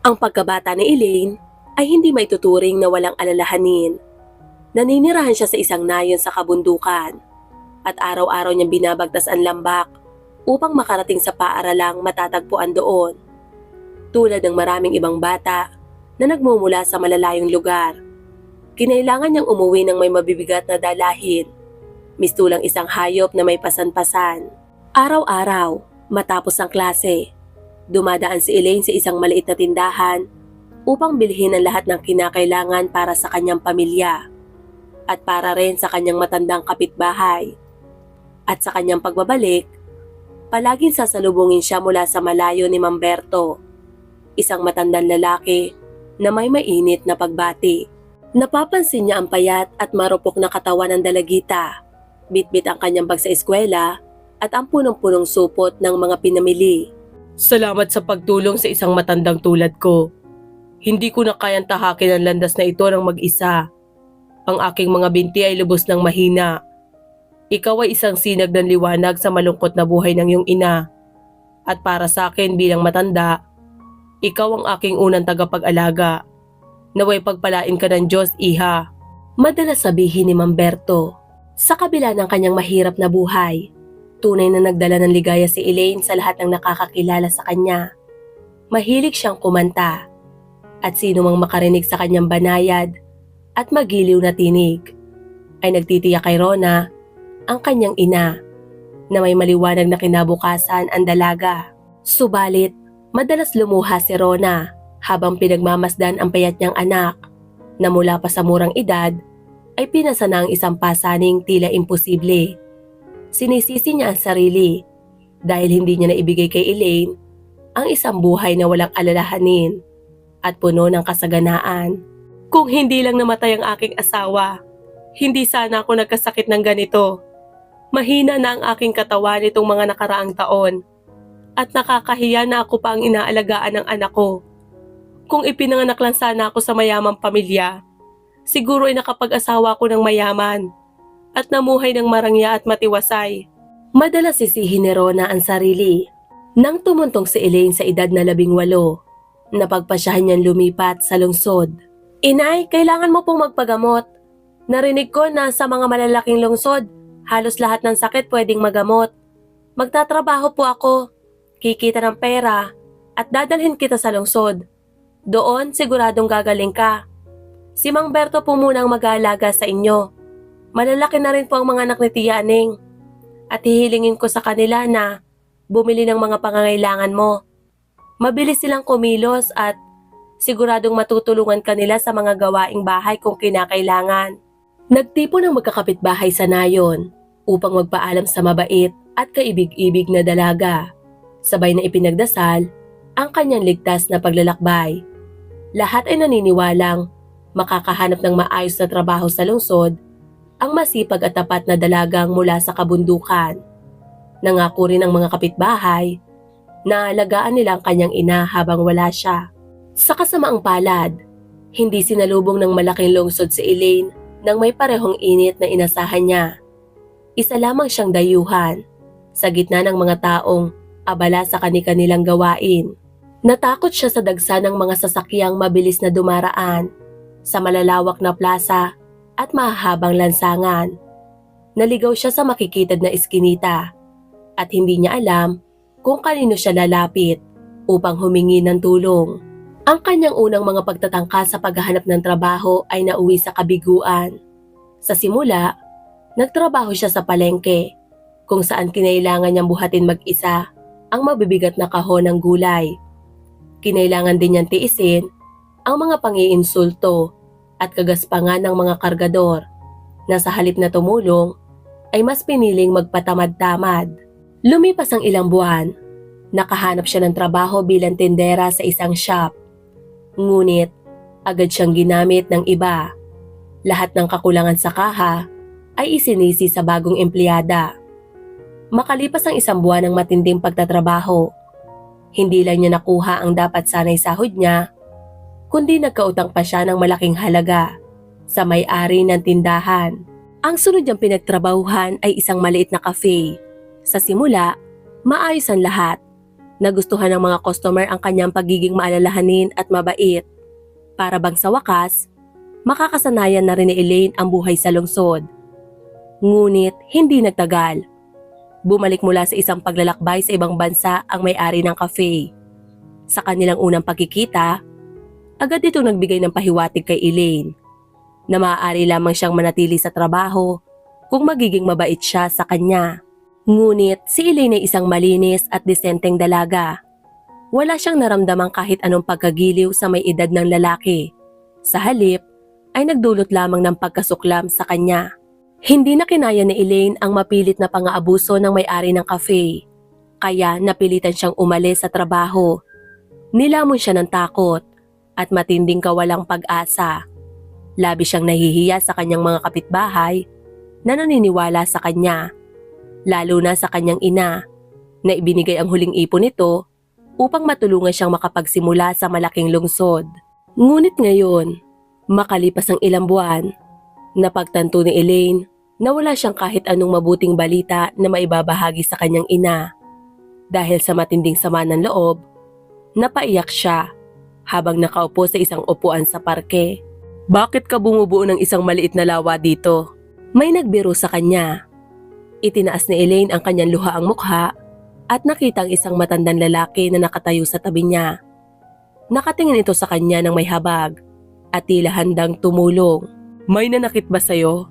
Ang pagkabata ni Elaine ay hindi maituturing na walang alalahanin. Naninirahan siya sa isang nayon sa kabundukan at araw-araw niyang binabagtas ang lambak upang makarating sa paaralang matatagpuan doon. Tulad ng maraming ibang bata na nagmumula sa malalayong lugar, kinailangan niyang umuwi ng may mabibigat na dalahin, mistulang isang hayop na may pasan-pasan. Araw-araw, matapos ang klase, dumadaan si Elaine sa isang maliit na tindahan upang bilhin ang lahat ng kinakailangan para sa kanyang pamilya at para rin sa kanyang matandang kapitbahay. At sa kanyang pagbabalik, palaging sasalubungin siya mula sa malayo ni Mamberto, isang matandang lalaki na may mainit na pagbati. Napapansin niya ang payat at marupok na katawan ng dalagita, bitbit ang kanyang bag sa eskwela at ang punong-punong supot ng mga pinamili. Salamat sa pagtulong sa isang matandang tulad ko. Hindi ko na kayang tahakin ang landas na ito ng mag-isa. Ang aking mga binti ay lubos ng mahina. Ikaw ay isang sinag ng liwanag sa malungkot na buhay ng iyong ina. At para sa akin bilang matanda, ikaw ang aking unang tagapag-alaga. Naway pagpalain ka ng Diyos, iha. Madalas sabihin ni Mamberto. Sa kabila ng kanyang mahirap na buhay, tunay na nagdala ng ligaya si Elaine sa lahat ng nakakakilala sa kanya. Mahilig siyang kumanta at sino mang makarinig sa kanyang banayad at magiliw na tinig ay nagtitiyak kay Rona, ang kanyang ina, na may maliwanag na kinabukasan ang dalaga. Subalit, madalas lumuha si Rona habang pinagmamasdan ang payat niyang anak na mula pa sa murang edad ay pinasa na ang isang pasaning tila imposible. Sinisisi niya ang sarili dahil hindi niya naibigay kay Elaine ang isang buhay na walang alalahanin at puno ng kasaganaan. Kung hindi lang namatay ang aking asawa, hindi sana ako nagkasakit ng ganito. Mahina na ang aking katawan itong mga nakaraang taon at nakakahiya na ako pa ang inaalagaan ng anak ko. Kung ipinanganak lang sana ako sa mayamang pamilya, siguro ay nakapag-asawa ko ng mayaman at namuhay ng marangya at matiwasay. Madalas sisihin ni Rona ang sarili. Nang tumuntong si Elaine sa edad na 18, napagpasyahan niyang lumipat sa lungsod. Inay, kailangan mo pong magpagamot. Narinig ko na sa mga malalaking lungsod, halos lahat ng sakit pwedeng magamot. Magtatrabaho po ako, kikita ng pera, at dadalhin kita sa lungsod. Doon siguradong gagaling ka. Si Mang Berto po muna ang mag-aalaga sa inyo. Malalaki na rin po ang mga anak ni Tia Aning. At hihilingin ko sa kanila na bumili ng mga pangangailangan mo. Mabilis silang kumilos at siguradong matutulungan kanila sa mga gawaing bahay kung kinakailangan. Nagtipon ang magkakapitbahay sa nayon upang magpaalam sa mabait at kaibig-ibig na dalaga. Sabay na ipinagdasal ang kanyang ligtas na paglalakbay. Lahat ay naniniwalang makakahanap ng maayos na trabaho sa lungsod ang masipag at tapat na dalagang mula sa kabundukan. Nangako rin ang mga kapitbahay na alagaan nila ang kanyang ina habang wala siya. Sa kasamaang palad, hindi sinalubong ng malaking lungsod si Elaine nang may parehong init na inasahan niya. Isa lamang siyang dayuhan sa gitna ng mga taong abala sa kani-kanilang gawain. Natakot siya sa dagsa ng mga sasakyang mabilis na dumaraan sa malalawak na plaza at mahahabang lansangan. Naligaw siya sa makikitid na iskinita at hindi niya alam kung kanino siya lalapit upang humingi ng tulong. Ang kanyang unang mga pagtatangka sa paghahanap ng trabaho ay nauwi sa kabiguan. Sa simula, nagtrabaho siya sa palengke kung saan kinailangan niyang buhatin mag-isa ang mabibigat na kahon ng gulay. Kinailangan din niyang tiisin ang mga pangiinsulto at kagaspangan ng mga kargador na sa halip na tumulong ay mas piniling magpatamad-tamad. Lumipas ang ilang buwan, nakahanap siya ng trabaho bilang tindera sa isang shop. Ngunit, agad siyang ginamit ng iba. Lahat ng kakulangan sa kaha ay isinisi sa bagong empleyada. Makalipas ang isang buwan ng matinding pagtatrabaho, hindi lang niya nakuha ang dapat sanay sahod niya, kundi nagkautang pa siya ng malaking halaga sa may-ari ng tindahan. Ang sunod niyang pinagtrabahuhan ay isang maliit na cafe. Sa simula, maayos ang lahat. Nagustuhan ng mga customer ang kanyang pagiging maalalahanin at mabait. Para bang sa wakas, makakasanayan na rin ni Elaine ang buhay sa lungsod. Ngunit hindi nagtagal. Bumalik mula sa isang paglalakbay sa ibang bansa ang may-ari ng cafe. Sa kanilang unang pagkikita, agad itong nagbigay ng pahiwatig kay Elaine na maaari lamang siyang manatili sa trabaho kung magiging mabait siya sa kanya. Ngunit si Elaine ay isang malinis at disenteng dalaga. Wala siyang naramdamang kahit anong pagkagiliw sa may edad ng lalaki. Sa halip ay nagdulot lamang ng pagkasuklam sa kanya. Hindi na kinaya ni Elaine ang mapilit na pang-aabuso ng may-ari ng cafe. Kaya napilitan siyang umalis sa trabaho. Nilamon siya ng takot at matinding kawalang pag-asa. Labi siyang nahihiya sa kanyang mga kapitbahay na naniniwala sa kanya. Lalo na sa kanyang ina na ibinigay ang huling ipon nito upang matulungan siyang makapagsimula sa malaking lungsod. Ngunit ngayon, makalipas ang ilang buwan, napagtanto ni Elaine na wala siyang kahit anong mabuting balita na maibabahagi sa kanyang ina. Dahil sa matinding sama ng loob, napaiyak siya habang nakaupo sa isang upuan sa parke. Bakit ka bumubuo ng isang maliit na lawa dito? May nagbiro sa kanya. Itinaas ni Elaine ang kanyang luhaang mukha at nakita ang isang matandang lalaki na nakatayo sa tabi niya. Nakatingin ito sa kanya ng may habag at tila handang tumulong. May nanakit ba sa'yo?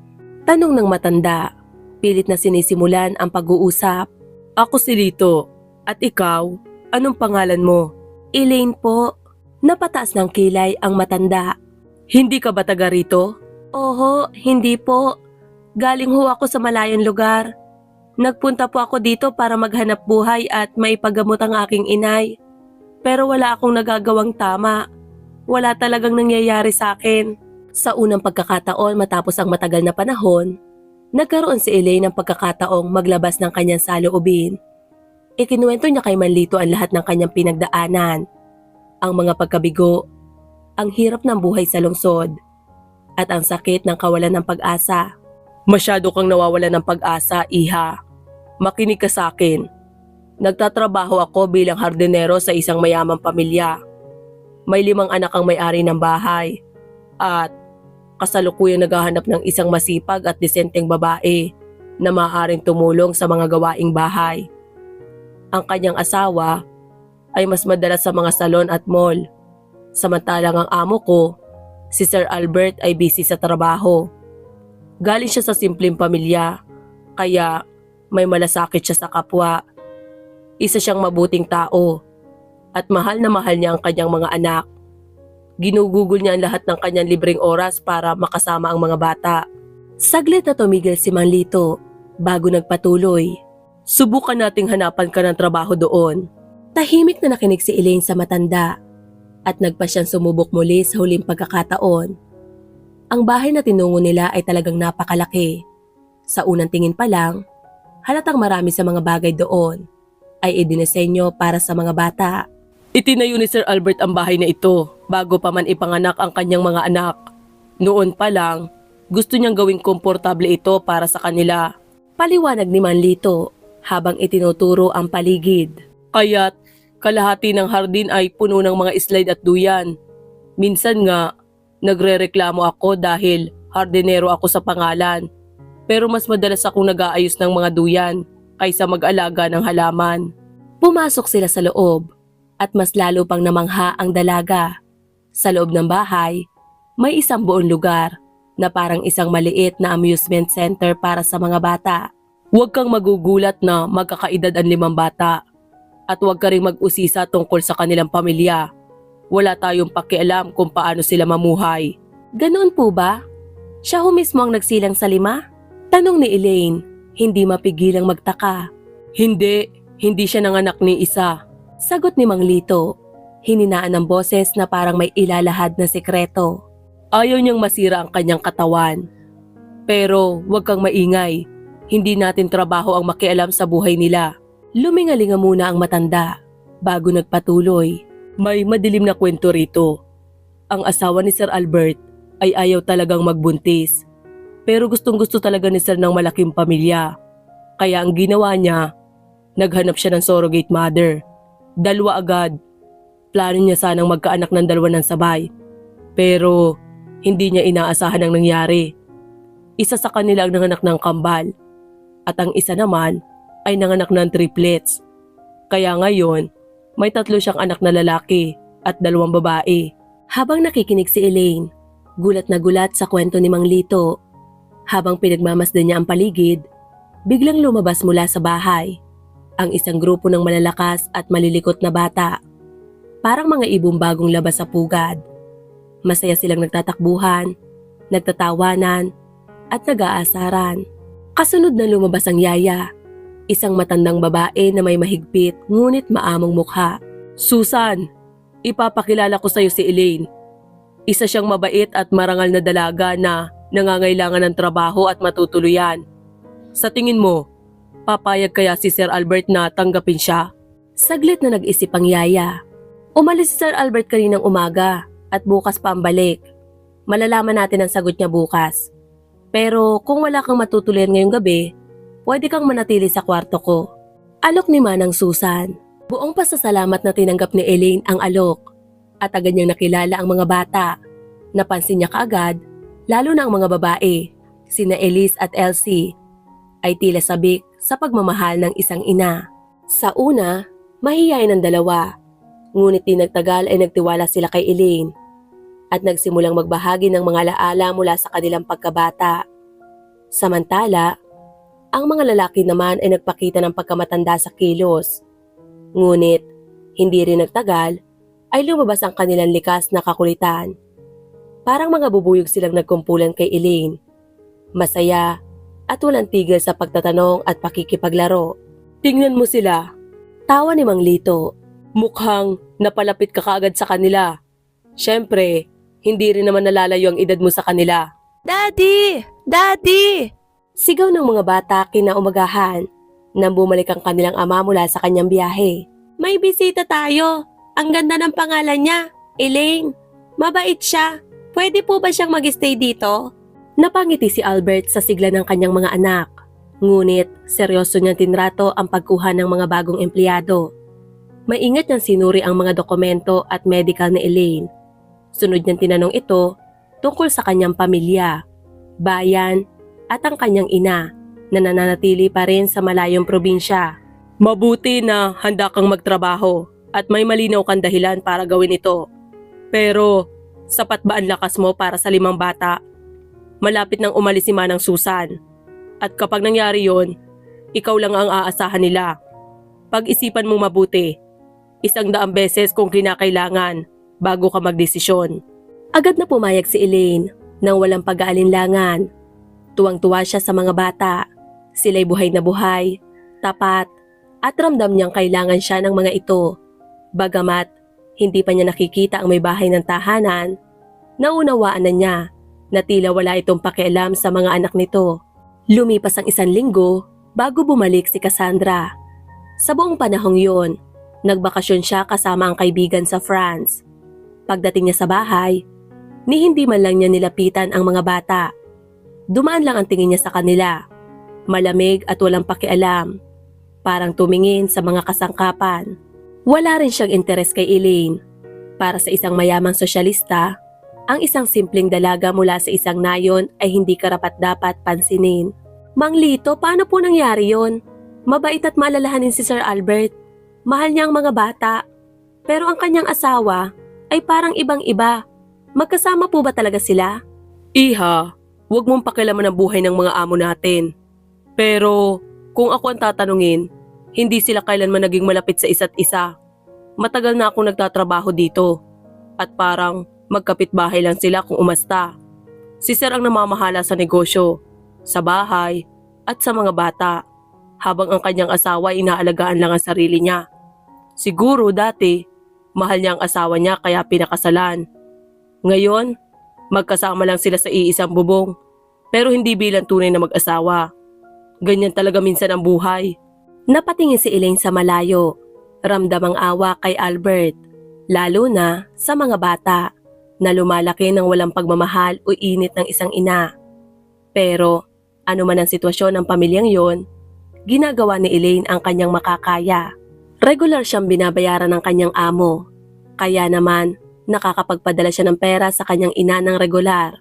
Tanong ng matanda. Pilit na sinisimulan ang pag-uusap. Ako si Lito. At ikaw? Anong pangalan mo? Elaine po. Napataas ng kilay ang matanda. Hindi ka ba taga rito? Oho, hindi po. Galing ho ako sa malayong lugar. Nagpunta po ako dito para maghanap buhay at maipagamot ang aking inay. Pero wala akong nagagawang tama. Wala talagang nangyayari sa akin. Sa unang pagkakataon matapos ang matagal na panahon, nagkaroon si Elaine ng pagkakataong maglabas ng kanyang saloobin. Ikinuwento niya kay Manlito ang lahat ng kanyang pinagdaanan. Ang mga pagkabigo, ang hirap ng buhay sa lungsod, at ang sakit ng kawalan ng pag-asa. Masyado kang nawawalan ng pag-asa, iha. Makinig ka sa akin. Nagtatrabaho ako bilang hardinero sa isang mayamang pamilya. May 5 anak ang may-ari ng bahay. At kasalukuyang naghahanap ng isang masipag at disenteng babae na maaaring tumulong sa mga gawaing bahay. Ang kanyang asawa ay mas madalas sa mga salon at mall. Samantalang ang amo ko, si Sir Albert, ay busy sa trabaho. Galing siya sa simpleng pamilya, kaya may malasakit siya sa kapwa. Isa siyang mabuting tao at mahal na mahal niya ang kanyang mga anak. Ginugugol niya ang lahat ng kanyang libreng oras para makasama ang mga bata. Saglit na tumigil si Manlito bago nagpatuloy. Subukan nating hanapan ka ng trabaho doon. Tahimik na nakinig si Elaine sa matanda at nagpa siyang sumubok muli sa huling pagkakataon. Ang bahay na tinungo nila ay talagang napakalaki. Sa unang tingin pa lang, halatang marami sa mga bagay doon ay idinisenyo para sa mga bata. Itinayo ni Sir Albert ang bahay na ito bago pa man ipanganak ang kanyang mga anak. Noon pa lang, gusto niyang gawing komportable ito para sa kanila. Paliwanag ni Manlito habang itinuturo ang paligid. Kaya't kalahati ng hardin ay puno ng mga slide at duyan. Minsan nga, nagrereklamo ako dahil hardinero ako sa pangalan. Pero mas madalas akong nag-aayos ng mga duyan kaysa mag-alaga ng halaman. Pumasok sila sa loob at mas lalo pang namangha ang dalaga. Sa loob ng bahay, may isang buong lugar na parang isang maliit na amusement center para sa mga bata. Huwag kang magugulat na magkakaedad ang 5 bata at huwag ka rin mag-usisa tungkol sa kanilang pamilya. Wala tayong pakialam kung paano sila mamuhay. Ganoon po ba? Siya ho mismo ang nagsilang sa 5? Tanong ni Elaine, hindi mapigilang magtaka. Hindi siya nanganak ni isa. Sagot ni Mang Lito, hininaan ng boses na parang may ilalahad na sekreto. Ayaw niyang masira ang kanyang katawan. Pero huwag kang maingay, hindi natin trabaho ang makialam sa buhay nila. Lumingalinga muna ang matanda bago nagpatuloy. May madilim na kwento rito. Ang asawa ni Sir Albert ay ayaw talagang magbuntis. Pero gustong-gusto talaga ni Sir ng malaking pamilya. Kaya ang ginawa niya, naghanap siya ng surrogate mother. Dalawa agad. Plano niya sanang magkaanak ng dalawa ng sabay. Pero hindi niya inaasahan ang nangyari. Isa sa kanila ang nanganak ng kambal at ang isa naman ay nanganak ng triplets. Kaya ngayon, may 3 siyang anak na lalaki at 2 babae. Habang nakikinig si Elaine, gulat na gulat sa kwento ni Mang Lito. Habang pinagmamasdan niya ang paligid, biglang lumabas mula sa bahay ang isang grupo ng malalakas at malilikot na bata. Parang mga ibong bagong labas sa pugad. Masaya silang nagtatakbuhan, nagtatawanan, at nag-aasaran. Kasunod na lumabas ang yaya, isang matandang babae na may mahigpit ngunit maamong mukha. Susan, ipapakilala ko sa iyo si Elaine. Isa siyang mabait at marangal na dalaga na nangangailangan ng trabaho at matutuluyan. Sa tingin mo, papayag kaya si Sir Albert na tanggapin siya? Saglit na nag-isip ang yaya. Umalis si Sir Albert kaninang umaga at bukas pa ang balik. Malalaman natin ang sagot niya bukas. Pero kung wala kang matutuluyan ngayong gabi, pwede kang manatili sa kwarto ko. Alok ni Manang Susan. Buong pasasalamat na tinanggap ni Elaine ang alok at agad niyang nakilala ang mga bata. Napansin niya kaagad, lalo na ang mga babae, sina Elise at Elsie, ay tila sabik sa pagmamahal ng isang ina. Sa una, mahiyain ang dalawa. Ngunit di nagtagal ay nagtiwala sila kay Elaine at nagsimulang magbahagi ng mga alaala mula sa kanilang pagkabata. Samantala, ang mga lalaki naman ay nagpakita ng pagkamatanda sa kilos. Ngunit, hindi rin nagtagal ay lumabas ang kanilang likas na kakulitan. Parang mga bubuyog silang nagkumpulan kay Elaine. Masaya at walang tigil sa pagtatanong at pakikipaglaro. Tingnan mo sila. Tawa ni Mang Lito. Mukhang napalapit ka kaagad sa kanila. Siyempre, hindi rin naman nalalayo ang edad mo sa kanila. Daddy! Daddy! Sigaw ng mga bata kinaumagahan nang bumalik ang kanilang ama mula sa kanyang biyahe. May bisita tayo. Ang ganda ng pangalan niya, Elaine. Mabait siya. Pwede po ba siyang mag-stay dito? Napangiti si Albert sa sigla ng kanyang mga anak. Ngunit seryoso niyang tinrato ang pagkuha ng mga bagong empleyado. Maingat niyang sinuri ang mga dokumento at medical ni Elaine. Sunod niyang tinanong ito tungkol sa kanyang pamilya, bayan at ang kanyang ina na nananatili pa rin sa malayong probinsya. Mabuti na handa kang magtrabaho at may malinaw kang dahilan para gawin ito. Pero sapat ba ang lakas mo para sa 5 bata? Malapit nang umalis si Manang Susan. At kapag nangyari yon, ikaw lang ang aasahan nila. Pag-isipan mong mabuti. 100 beses kung kinakailangan bago ka magdesisyon. Agad na pumayag si Elaine nang walang pag-aalinlangan. Tuwang-tuwa siya sa mga bata. Sila'y buhay na buhay, tapat, at ramdam niyang kailangan siya ng mga ito. Bagamat hindi pa niya nakikita ang may bahay ng tahanan, naunawaan na niya na tila wala itong pakialam sa mga anak nito. Lumipas ang 1 linggo bago bumalik si Cassandra. Sa buong panahong yon, nagbakasyon siya kasama ang kaibigan sa France. Pagdating niya sa bahay, ni hindi man lang niya nilapitan ang mga bata. Dumaan lang ang tingin niya sa kanila. Malamig at walang pakialam. Parang tumingin sa mga kasangkapan. Wala rin siyang interes kay Elaine. Para sa isang mayamang sosyalista, ang isang simpleng dalaga mula sa isang nayon ay hindi karapat-dapat pansinin. Mang Lito, paano po nangyari yon? Mabait at maalalahanin si Sir Albert. Mahal niya ang mga bata. Pero ang kanyang asawa ay parang ibang-iba. Magkasama po ba talaga sila? Iha, huwag mong pakialaman ang buhay ng mga amo natin. Pero kung ako ang tatanungin, hindi sila kailanman naging malapit sa isa't isa. Matagal na akong nagtatrabaho dito. At parang magkapitbahay lang sila kung umasta. Si Sir ang namamahala sa negosyo, sa bahay, at sa mga bata. Habang ang kanyang asawa ay inaalagaan lang ang sarili niya. Siguro dati, mahal niya ang asawa niya kaya pinakasalan. Ngayon, magkasama lang sila sa iisang bubong, pero hindi bilang tunay na mag-asawa. Ganyan talaga minsan ang buhay. Napatingin si Elaine sa malayo. Ramdam ang awa kay Albert, lalo na sa mga bata na lumalaki ng walang pagmamahal o init ng isang ina. Pero ano man ang sitwasyon ng pamilyang yon, ginagawa ni Elaine ang kanyang makakaya. Regular siyang binabayaran ng kanyang amo, kaya naman nakakapagpadala siya ng pera sa kanyang ina ng regular.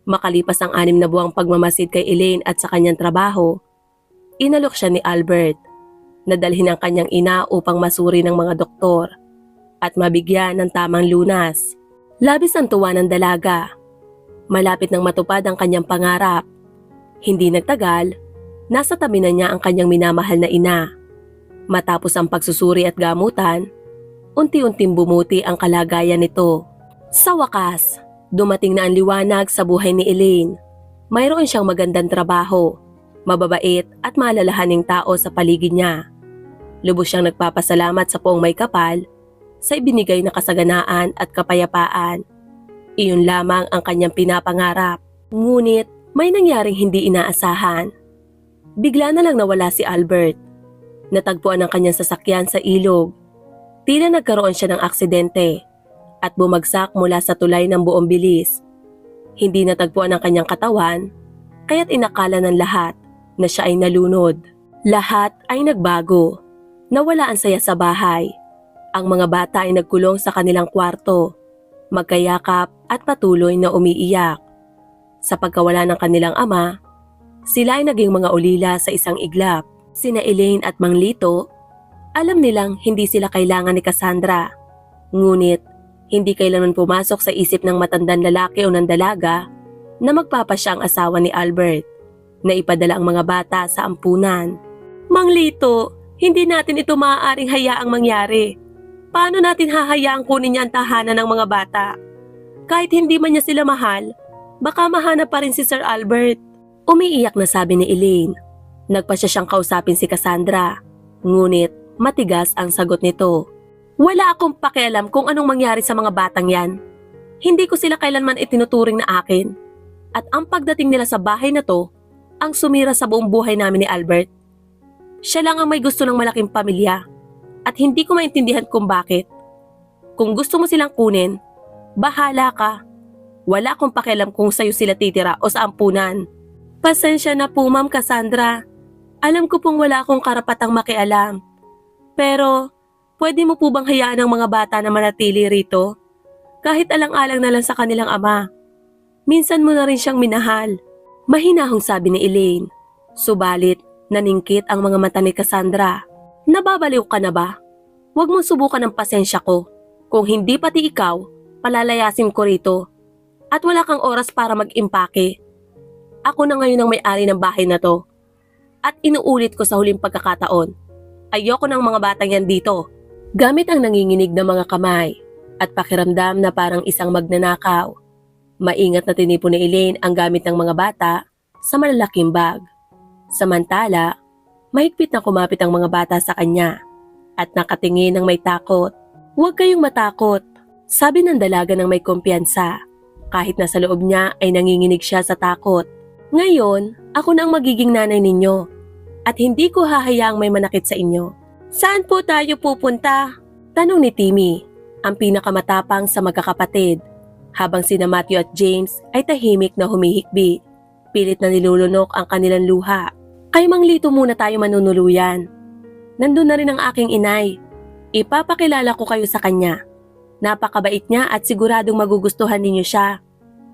Makalipas ang 6 na buwang pagmamasid kay Elaine at sa kanyang trabaho, inalok siya ni Albert na dalhin ang kanyang ina upang masuri ng mga doktor at mabigyan ng tamang lunas. Labis ang tuwa ng dalaga. Malapit nang matupad ang kanyang pangarap. Hindi nagtagal, nasa tabi na niya ang kanyang minamahal na ina. Matapos ang pagsusuri at gamutan, unti-unting bumuti ang kalagayan nito. Sa wakas, dumating na ang liwanag sa buhay ni Elaine. Mayroon siyang magandang trabaho, mababait at malalahaning tao sa paligid niya. Lubos siyang nagpapasalamat sa Poong May Kapal sa ibinigay na kasaganaan at kapayapaan. Iyon lamang ang kanyang pinapangarap. Ngunit may nangyaring hindi inaasahan. Bigla na lang nawala si Albert. Natagpuan ang kanyang sasakyan sa ilog. Tila nagkaroon siya ng aksidente at bumagsak mula sa tulay ng buong bilis. Hindi natagpuan ang kanyang katawan, kaya't inakala ng lahat na siya ay nalunod. Lahat ay nagbago. Nawala ang saya sa bahay. Ang mga bata ay nagkulong sa kanilang kwarto, magkayakap at patuloy na umiiyak. Sa pagkawala ng kanilang ama, sila ay naging mga ulila sa isang iglap. Sina Elaine at Mang Lito, alam nilang hindi sila kailangan ni Cassandra. Ngunit, hindi kailanman pumasok sa isip ng matandang lalaki o ng dalaga na magpapasya ang asawa ni Albert na ipadala ang mga bata sa ampunan. Mang Lito, hindi natin ito maaaring hayaang mangyari. Paano natin hahayaang kunin niya ang tahanan ng mga bata? Kahit hindi man niya sila mahal, baka mahanap pa rin si Sir Albert. Umiiyak na sabi ni Elaine. Nagpasya siyang kausapin si Cassandra, ngunit matigas ang sagot nito. Wala akong pakialam kung anong mangyari sa mga batang yan. Hindi ko sila kailanman itinuturing na akin. At ang pagdating nila sa bahay na to, ang sumira sa buong buhay namin ni Albert. Siya lang ang may gusto ng malaking pamilya at hindi ko maintindihan kung bakit. Kung gusto mo silang kunin, bahala ka. Wala akong pakialam kung sa'yo sila titira o sa ampunan. Pasensya na po, Ma'am Cassandra. Alam ko pong wala akong karapatang makialam. Pero, pwede mo po bang hayaan ang mga bata na manatili rito? Kahit alang-alang na lang sa kanilang ama. Minsan mo na rin siyang minahal. Mahinahong sabi ni Elaine. Subalit, naningkit ang mga mata ni Cassandra. Nababaliw ka na ba? Huwag mong subukan ang pasensya ko. Kung hindi pati ikaw, palalayasin ko rito. At wala kang oras para mag-impake. Ako na ngayon ang may-ari ng bahay na to. At inuulit ko sa huling pagkakataon, ayoko ng mga batang yan dito. Gamit ang nanginginig na mga kamay at pakiramdam na parang isang magnanakaw, maingat na tinipon ni Elaine ang gamit ng mga bata sa malalaking bag. Samantala, mahigpit na kumapit ang mga bata sa kanya at nakatingin ng may takot. Huwag kayong matakot, sabi ng dalaga ng may kumpiyansa, kahit na sa loob niya ay nanginginig siya sa takot. Ngayon, ako na ang magiging nanay ninyo. At hindi ko hahayaang may manakit sa inyo. Saan po tayo pupunta? Tanong ni Timmy, ang pinakamatapang sa magkakapatid, habang sina Matthew at James ay tahimik na humihikbi. Pilit na nilulunok ang kanilang luha. Kay Mang Lito muna tayo manunuluyan. Nandun na rin ang aking inay. Ipapakilala ko kayo sa kanya. Napakabait niya at siguradong magugustuhan ninyo siya.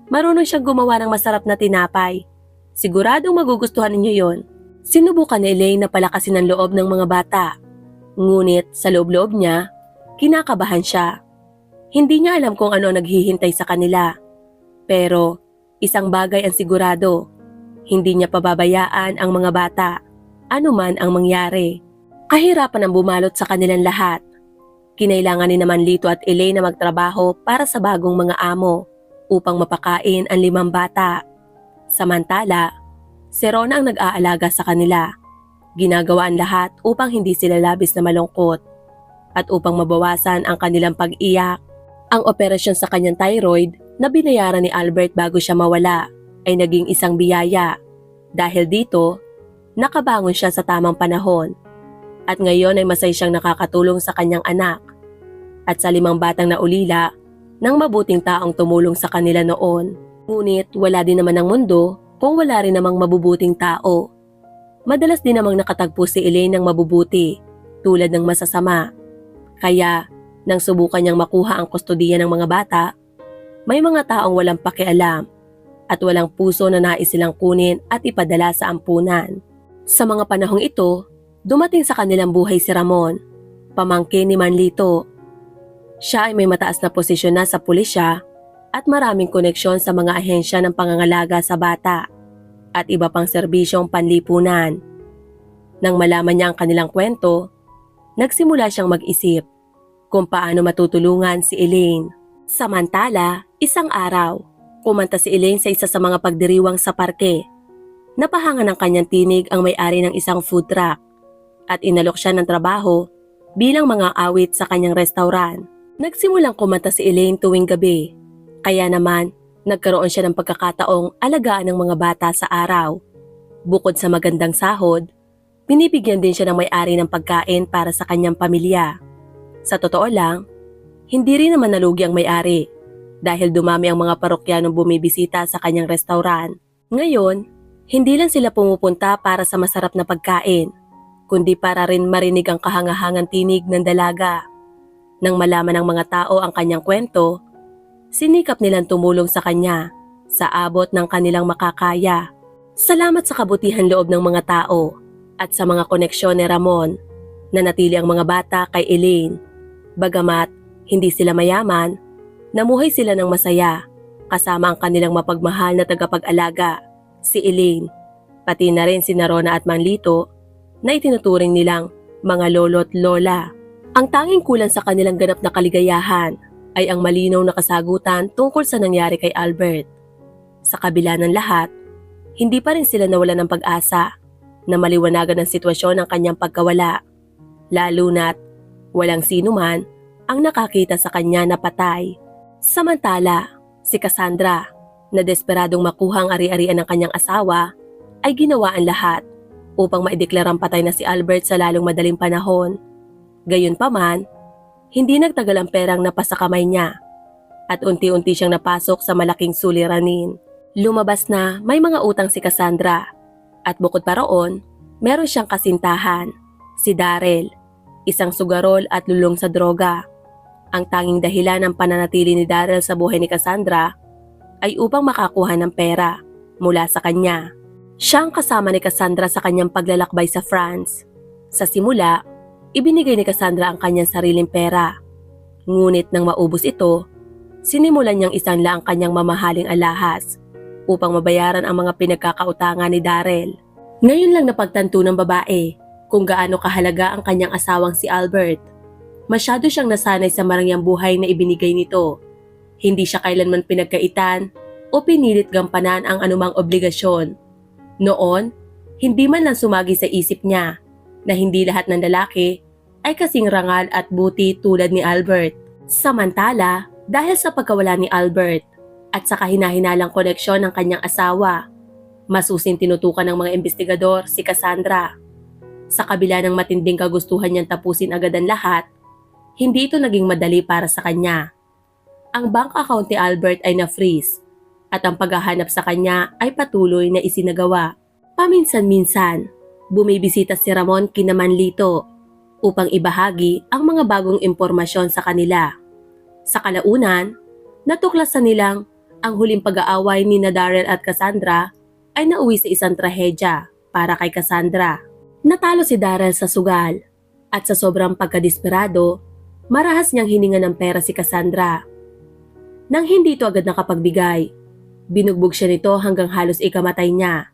Marunong siyang gumawa ng masarap na tinapay. Siguradong magugustuhan ninyo yon. Sinubukan ni Elaine na palakasin ang loob ng mga bata. Ngunit sa loob-loob niya, kinakabahan siya. Hindi niya alam kung ano ang naghihintay sa kanila. Pero isang bagay ang sigurado, hindi niya pababayaan ang mga bata, anuman ang mangyari. Kahirapan ang bumalot sa kanilang lahat. Kinailangan ni naman Lito at Elaine na magtrabaho para sa bagong mga amo upang mapakain ang 5 bata. Samantala, si Rona ang nag-aalaga sa kanila. Ginagawa ang lahat upang hindi sila labis na malungkot at upang mabawasan ang kanilang pag-iyak. Ang operasyon sa kanyang thyroid na binayaran ni Albert bago siya mawala ay naging isang biyaya. Dahil dito, nakabangon siya sa tamang panahon at ngayon ay masaya siyang nakakatulong sa kanyang anak at sa 5 batang naulila ng mabuting taong tumulong sa kanila noon. Ngunit wala din naman ang mundo kung wala rin namang mabubuting tao. Madalas din namang nakatagpo si Elaine ng mabubuti, tulad ng masasama. Kaya, nang subukan niyang makuha ang kustodiya ng mga bata, may mga taong walang pakialam at walang puso na nais silang kunin at ipadala sa ampunan. Sa mga panahong ito, dumating sa kanilang buhay si Ramon, pamangkin ni Manlito. Siya ay may mataas na posisyon na sa pulisya at maraming koneksyon sa mga ahensya ng pangangalaga sa bata at iba pang serbisyong panlipunan. Nang malaman niya ang kanilang kwento, nagsimula siyang mag-isip kung paano matutulungan si Elaine. Samantala, isang araw, kumanta si Elaine sa isa sa mga pagdiriwang sa parke. Napahanga ng kanyang tinig ang may-ari ng isang food truck at inalok siya ng trabaho bilang mga awit sa kanyang restaurant. Nagsimulang kumanta si Elaine tuwing gabi, kaya naman nagkaroon siya ng pagkakataong alagaan ng mga bata sa araw. Bukod sa magandang sahod, binibigyan din siya ng may-ari ng pagkain para sa kanyang pamilya. Sa totoo lang, hindi rin naman nalugi ang may-ari dahil dumami ang mga parokyanong bumibisita sa kanyang restaurant. Ngayon, hindi lang sila pumupunta para sa masarap na pagkain, kundi para rin marinig ang kahangahangang tinig ng dalaga. Nang malaman ng mga tao ang kanyang kwento, sinikap nilang tumulong sa kanya sa abot ng kanilang makakaya. Salamat sa kabutihan loob ng mga tao at sa mga koneksyon ni Ramon, nanatili ang mga bata kay Elaine. Bagamat hindi sila mayaman, namuhay sila ng masaya kasama ang kanilang mapagmahal na tagapag-alaga, si Elaine, pati na rin si Rona at Manlito na itinuturing nilang mga lolo't lola. Ang tanging kulang sa kanilang ganap na kaligayahan ay ang malinaw na kasagutan tungkol sa nangyari kay Albert. Sa kabila ng lahat, hindi pa rin sila nawalan ng pag-asa na maliwanagan ang sitwasyon ng kanyang pagkawala, lalo na't walang sino man ang nakakita sa kanya na patay. Samantala, si Cassandra, na desperadong makuha ang ari-arian ng kanyang asawa, ay ginawa ang lahat upang maideklarang patay na si Albert sa lalong madaling panahon. Gayunpaman, hindi nagtagal ang perang napasa kamay niya at unti-unti siyang napasok sa malaking suliranin. Lumabas na may mga utang si Cassandra at bukod pa roon, meron siyang kasintahan, si Darrell, isang sugarol at lulong sa droga. Ang tanging dahilan ng pananatili ni Darrell sa buhay ni Cassandra ay upang makakuha ng pera mula sa kanya. Siya ang kasama ni Cassandra sa kanyang paglalakbay sa France. Sa simula, ibinigay ni Cassandra ang kanyang sariling pera. Ngunit nang maubos ito, sinimulan niyang isanla ang kanyang mamahaling alahas upang mabayaran ang mga pinagkakautangan ni Darrell. Ngayon lang napagtanto ng babae kung gaano kahalaga ang kanyang asawang si Albert. Masyado siyang nasanay sa marangyang buhay na ibinigay nito. Hindi siya kailanman pinagkaitan o pinilit gampanan ang anumang obligasyon. Noon, hindi man lang sumagi sa isip niya na hindi lahat ng lalaki ay kasing rangal at buti tulad ni Albert. Samantala, dahil sa pagkawala ni Albert at sa kahina-hinalang koneksyon ng kanyang asawa, masusing tinutukan ng mga investigador si Cassandra. Sa kabila ng matinding kagustuhan niyang tapusin agad ang lahat, hindi ito naging madali para sa kanya. Ang bank account ni Albert ay na-freeze at ang paghahanap sa kanya ay patuloy na isinagawa. Paminsan-minsan, bumibisita si Ramon kina Manlito upang ibahagi ang mga bagong impormasyon sa kanila. Sa kalaunan, natuklasan nilang ang huling pag-aaway ni Darrell at Cassandra ay nauwi sa isang trahedya para kay Cassandra. Natalo si Darrell sa sugal at sa sobrang pagkadesperado, marahas niyang hininga ng pera si Cassandra. Nang hindi ito agad nakapagbigay, binugbog siya nito hanggang halos ikamatay niya.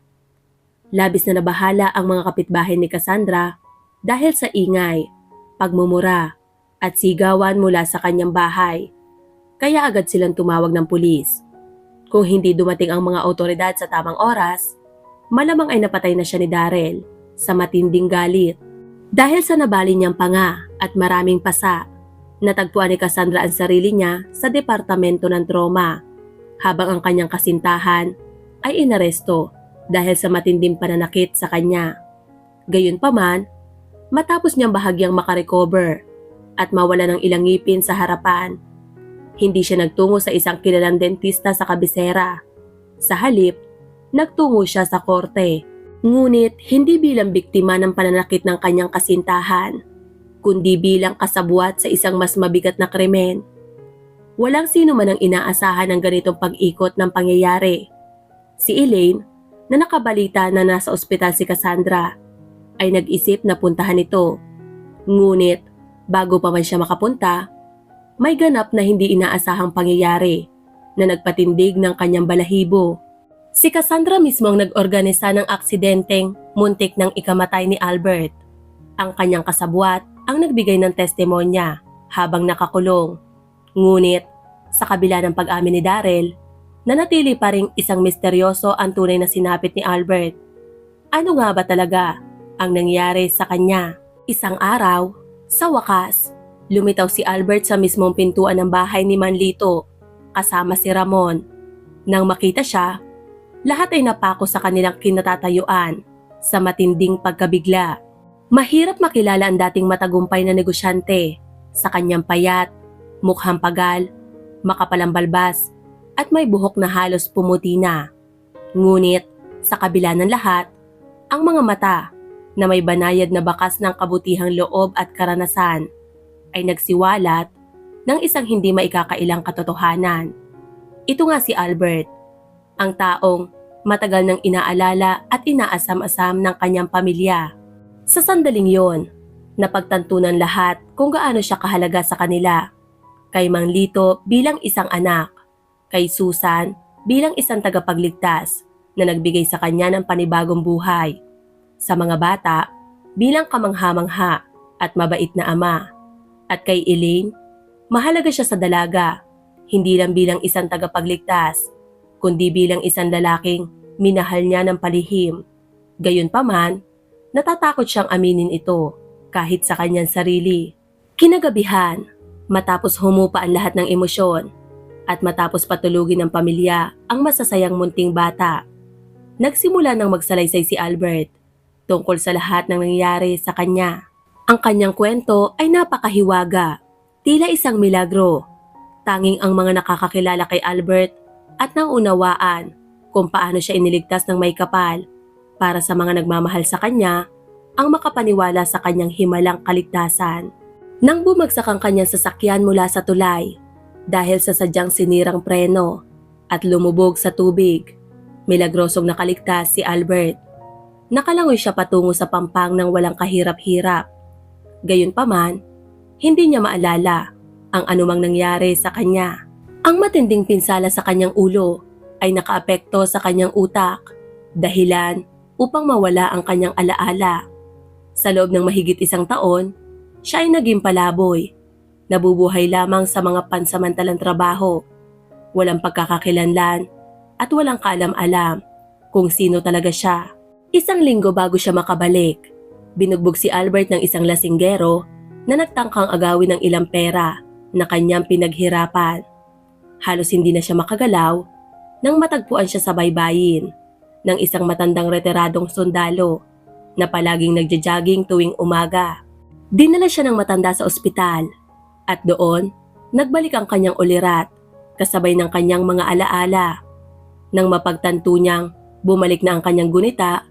Labis na nabahala ang mga kapitbahay ni Cassandra dahil sa ingay, pagmumura at sigawan mula sa kanyang bahay. Kaya agad silang tumawag ng pulis. Kung hindi dumating ang mga otoridad sa tamang oras, malamang ay napatay na siya ni Darrell sa matinding galit. Dahil sa nabali niyang panga at maraming pasa, natagpuan ni Cassandra ang sarili niya sa departamento ng trauma, habang ang kanyang kasintahan ay inaresto dahil sa matinding pananakit sa kanya. Gayunpaman, matapos niyang bahagyang makarecover at mawala ng ilang ngipin sa harapan, hindi siya nagtungo sa isang kilalang dentista sa kabisera. Sa halip, nagtungo siya sa korte. Ngunit hindi bilang biktima ng pananakit ng kanyang kasintahan, kundi bilang kasabwat sa isang mas mabigat na krimen. Walang sino man ang inaasahan ng ganitong pag-ikot ng pangyayari. Si Elaine, na nakabalita na nasa ospital si Cassandra, ay nag-isip na puntahan ito. Ngunit, bago pa man siya makapunta, may ganap na hindi inaasahang pangyayari na nagpatindig ng kanyang balahibo. Si Cassandra mismo ang nag-organisa ng aksidenteng muntik ng ikamatay ni Albert. Ang kanyang kasabwat ang nagbigay ng testimonya habang nakakulong. Ngunit, sa kabila ng pag-amin ni Daryl, nanatili pa ring isang misteryoso ang tunay na sinapit ni Albert. Ano nga ba talaga ang nangyari sa kanya? Isang araw, sa wakas, lumitaw si Albert sa mismong pintuan ng bahay ni Manlito kasama si Ramon. Nang makita siya, lahat ay napako sa kanilang kinatatayuan sa matinding pagkabigla. Mahirap makilala ang dating matagumpay na negosyante sa kanyang payat, mukhang pagal, makapalang balbas at may buhok na halos pumuti na. Ngunit sa kabila ng lahat, ang mga mata na may banayad na bakas ng kabutihang loob at karanasan ay nagsiwalat ng isang hindi maikakailang katotohanan. Ito nga si Albert, ang taong matagal nang inaalala at inaasam-asam ng kanyang pamilya. Sa sandaling yon, napagtantunan lahat kung gaano siya kahalaga sa kanila. Kay Mang Lito bilang isang anak, kay Susan bilang isang tagapagligtas na nagbigay sa kanya ng panibagong buhay, sa mga bata bilang kamangha-mangha at mabait na ama, at kay Elaine, mahalaga siya sa dalaga, hindi lang bilang isang tagapagligtas, kundi bilang isang lalaking minahal niya ng palihim. Gayunpaman, natatakot siyang aminin ito kahit sa kanyang sarili. Kinagabihan, matapos humupa ang lahat ng emosyon at matapos patulugin ng pamilya ang masasayang munting bata, nagsimula nang magsalaysay si Albert tungkol sa lahat ng nangyari sa kanya. Ang kanyang kwento ay napakahiwaga, tila isang milagro. Tanging ang mga nakakakilala kay Albert at naunawaan kung paano siya iniligtas ng may kapal para sa mga nagmamahal sa kanya ang makapaniwala sa kanyang himalang kaligtasan. Nang bumagsak ang kanyang sasakyan mula sa tulay dahil sa sadyang sinirang preno at lumubog sa tubig, milagrosong nakaligtas si Albert. Nakalangoy siya patungo sa pampang ng walang kahirap-hirap. Gayunpaman, hindi niya maalala ang anumang nangyari sa kanya. Ang matinding pinsala sa kanyang ulo ay nakaapekto sa kanyang utak, dahilan upang mawala ang kanyang alaala. Sa loob ng mahigit isang taon, siya ay naging palaboy, nabubuhay lamang sa mga pansamantalang trabaho, walang pagkakakilanlan at walang kaalam-alam kung sino talaga siya. Isang linggo bago siya makabalik, binugbog si Albert ng isang lasinggero na nagtangkang agawin ng ilang pera na kanyang pinaghirapan. Halos hindi na siya makagalaw nang matagpuan siya sa baybayin ng isang matandang retiradong sundalo na palaging nagja-jogging tuwing umaga. Dinala siya ng matanda sa ospital at doon nagbalik ang kanyang ulirat kasabay ng kanyang mga alaala. Nang mapagtanto niyang bumalik na ang kanyang gunita,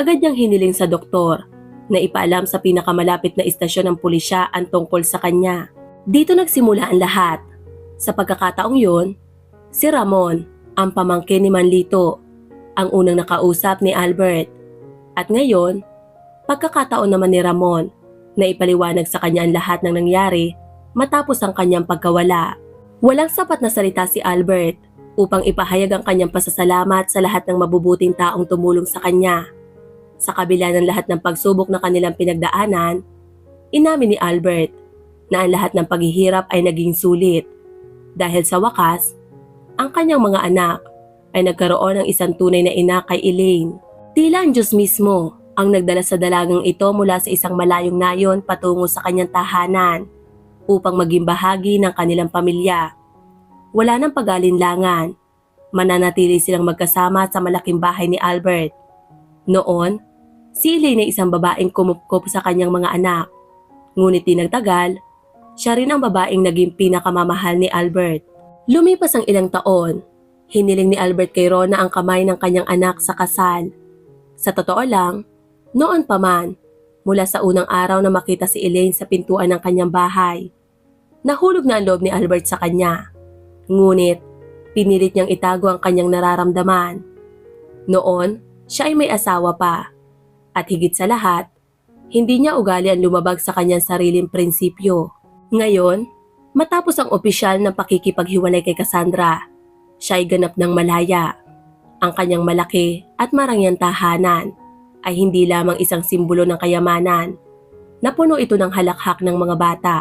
agad niyang hiniling sa doktor na ipaalam sa pinakamalapit na istasyon ng pulisya ang tungkol sa kanya. Dito nagsimula ang lahat. Sa pagkakataong yun, si Ramon, ang pamangkin ni Manlito, ang unang nakausap ni Albert. At ngayon, pagkakataon naman ni Ramon na ipaliwanag sa kanya ang lahat ng nangyari matapos ang kanyang pagkawala. Walang sapat na salita si Albert upang ipahayag ang kanyang pasasalamat sa lahat ng mabubuting taong tumulong sa kanya. Sa kabila ng lahat ng pagsubok na kanilang pinagdaanan, inamin ni Albert na ang lahat ng paghihirap ay naging sulit dahil sa wakas, ang kanyang mga anak ay nagkaroon ng isang tunay na ina kay Elaine. Tila ang Diyos mismo ang nagdala sa dalagang ito mula sa isang malayong nayon patungo sa kanyang tahanan upang maging bahagi ng kanilang pamilya. Wala nang pag-alinlangan, mananatili silang magkasama sa malaking bahay ni Albert. Noon, si Elaine ay isang babaeng kumupkop sa kanyang mga anak. Ngunit di nagtagal, siya rin ang babaeng naging pinakamamahal ni Albert. Lumipas ang ilang taon, hiniling ni Albert kay Rona ang kamay ng kanyang anak sa kasal. Sa totoo lang, noon pa man, mula sa unang araw na makita si Elaine sa pintuan ng kanyang bahay. Nahulog na ang loob ni Albert sa kanya. Ngunit, pinilit niyang itago ang kanyang nararamdaman. Noon, siya ay may asawa pa. At higit sa lahat, hindi niya ugali ang lumabag sa kanyang sariling prinsipyo. Ngayon, matapos ang opisyal ng pakikipaghiwalay kay Cassandra, siya ay ganap ng malaya. Ang kanyang malaki at marangyang tahanan ay hindi lamang isang simbolo ng kayamanan. Napuno ito ng halakhak ng mga bata,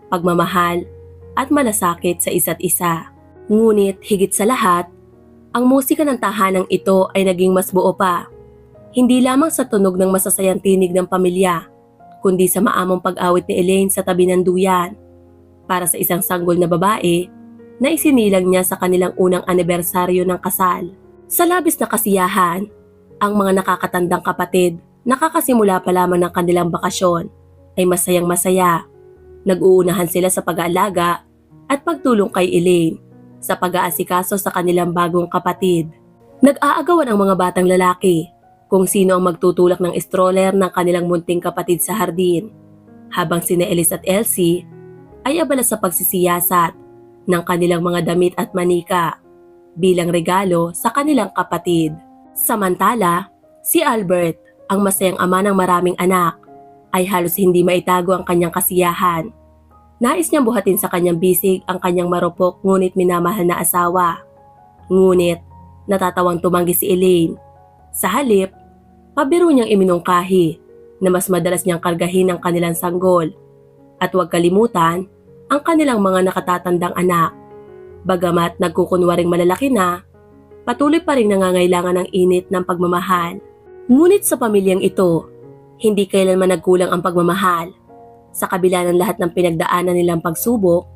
pagmamahal at malasakit sa isa't isa. Ngunit higit sa lahat, ang musika ng tahanang ito ay naging mas buo pa. Hindi lamang sa tunog ng masasayang tinig ng pamilya, kundi sa maamong pag-awit ni Elaine sa tabi ng duyan. Para sa isang sanggol na babae na isinilang niya sa kanilang unang anibersaryo ng kasal. Sa labis na kasiyahan, ang mga nakakatandang kapatid, nakakasimula pa lamang ng kanilang bakasyon, ay masayang masaya. Nag-uunahan sila sa pag-aalaga at pagtulong kay Elaine sa pag-aasikaso sa kanilang bagong kapatid. Nag-aagawan ang mga batang lalaki kung sino ang magtutulak ng stroller ng kanilang munting kapatid sa hardin, habang sina Elise at Elsie ay abala sa pagsisiyasat ng kanilang mga damit at manika bilang regalo sa kanilang kapatid. Samantala, si Albert, ang masayang ama ng maraming anak, ay halos hindi maitago ang kanyang kasiyahan. Nais niyang buhatin sa kanyang bisig ang kanyang marupok ngunit minamahal na asawa. Ngunit, natatawang tumanggi si Elaine. Sa halip, pabiro niyang iminungkahi na mas madalas niyang kargahin ang kanilang sanggol. At huwag kalimutan ang kanilang mga nakatatandang anak. Bagamat nagkukunwaring malalaki na, patuloy pa rin nangangailangan ng init ng pagmamahal. Ngunit sa pamilyang ito, hindi kailanman nagkulang ang pagmamahal. Sa kabila ng lahat ng pinagdaanan nilang pagsubok,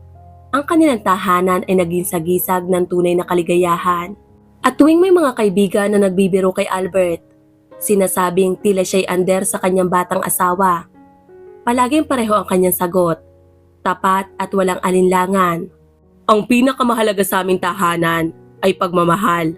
ang kanilang tahanan ay naging sagisag ng tunay na kaligayahan. At tuwing may mga kaibigan na nagbibiro kay Albert, sinasabing tila siya'y under sa kanyang batang asawa. Palaging pareho ang kanyang sagot, tapat at walang alinlangan. Ang pinakamahalaga sa aming tahanan ay pagmamahal.